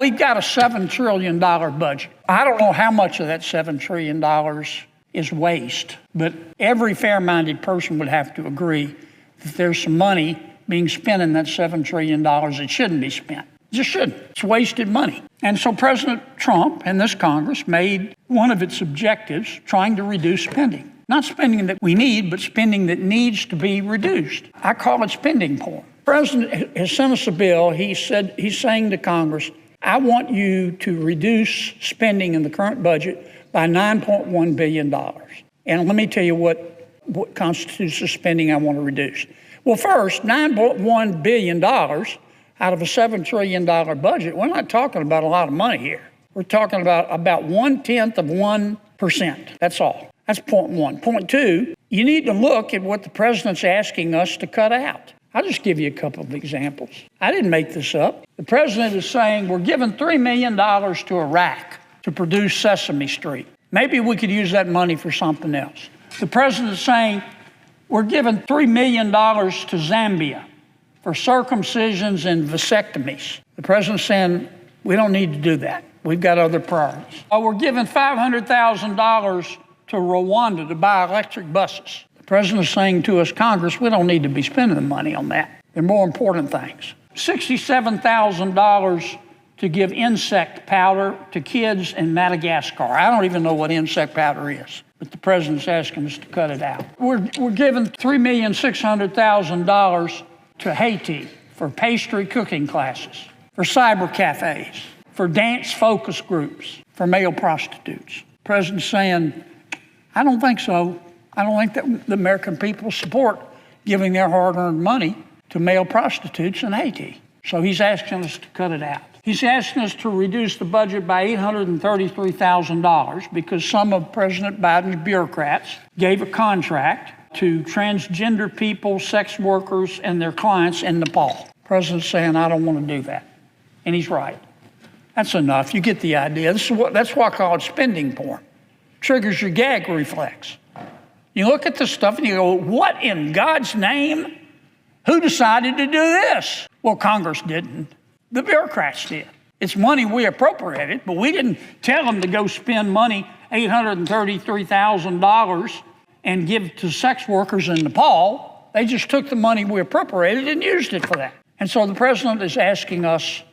We've got a $7 trillion budget. I don't know how much of that $7 trillion is waste, but every fair-minded person would have to agree that there's some money being spent in that $7 trillion that shouldn't be spent. It just shouldn't. It's wasted money. And so President Trump and this Congress made one of its objectives trying to reduce spending. Not spending that we need, but spending that needs to be reduced. I call it spending porn. The President has sent us a bill. He's saying to Congress, I want you to reduce spending in the current budget by $9.1 billion. And let me tell you what constitutes the spending I want to reduce. Well, first, $9.1 billion out of a $7 trillion budget, we're not talking about a lot of money here. We're talking about 0.1%. That's all. That's point one. Point two, you need to look at what the president's asking us to cut out. I'll just give you a couple of examples. I didn't make this up. The president is saying we're giving $3 million to Iraq to produce Sesame Street. Maybe we could use that money for something else. The president is saying we're giving $3 million to Zambia for circumcisions and vasectomies. The president's saying we don't need to do that. We've got other priorities. We're giving $500,000 to Rwanda to buy electric buses. The president is saying to us, Congress, we don't need to be spending the money on that. There are more important things. $67,000 to give insect powder to kids in Madagascar. I don't even know what insect powder is, but the president's asking us to cut it out. We're giving $3,600,000 to Haiti for pastry cooking classes, for cyber cafes, for dance focus groups, for male prostitutes. The president's saying, I don't think so. I don't think that the American people support giving their hard-earned money to male prostitutes in Haiti. So he's asking us to cut it out. He's asking us to reduce the budget by $833,000 because some of President Biden's bureaucrats gave a contract to transgender people, sex workers, and their clients in Nepal. The president's saying, I don't want to do that. And he's right. That's enough. You get the idea. That's why I call it spending porn. Triggers your gag reflex. You look at this stuff and you go, what in God's name? Who decided to do this? Well, Congress didn't. The bureaucrats did. It's money we appropriated, but we didn't tell them to go spend money, $833,000, and give to sex workers in Nepal. They just took the money we appropriated and used it for that. And so the president is asking us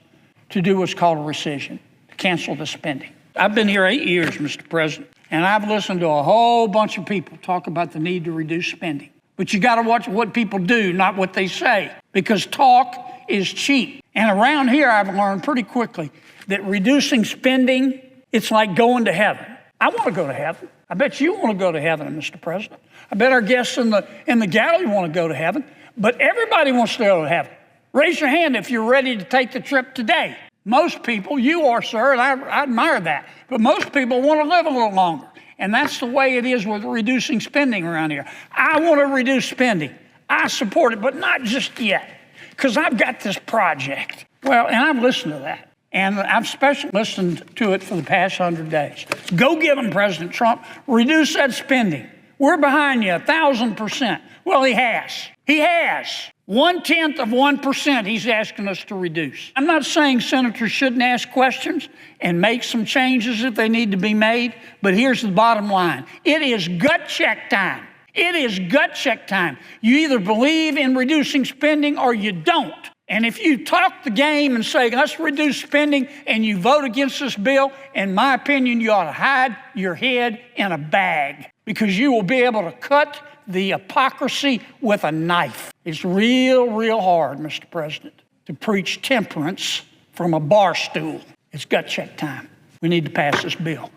to do what's called a rescission, to cancel the spending. I've been here 8 years, Mr. President, and I've listened to a whole bunch of people talk about the need to reduce spending. But you got to watch what people do, not what they say, because talk is cheap. And around here, I've learned pretty quickly that reducing spending, it's like going to heaven. I want to go to heaven. I bet you want to go to heaven, Mr. President. I bet our guests in the gallery want to go to heaven. But everybody wants to go to heaven. Raise your hand if you're ready to take the trip today. Most people, you are, sir, and I admire that. But most people want to live a little longer. And that's the way it is with reducing spending around here. I want to reduce spending. I support it, but not just yet, because I've got this project. Well, and I've listened to that. And I've especially listened to it for the past 100 days. Go get them, President Trump. Reduce that spending. We're behind you 1,000%. Well, he has. He has. 0.1% he's asking us to reduce. I'm not saying senators shouldn't ask questions and make some changes if they need to be made, but here's the bottom line. It is gut check time. It is gut check time. You either believe in reducing spending or you don't. And if you talk the game and say, let's reduce spending, and you vote against this bill, in my opinion, you ought to hide your head in a bag, because you will be able to cut the hypocrisy with a knife. It's real hard, Mr. President, to preach temperance from a bar stool. It's gut check time. We need to pass this bill.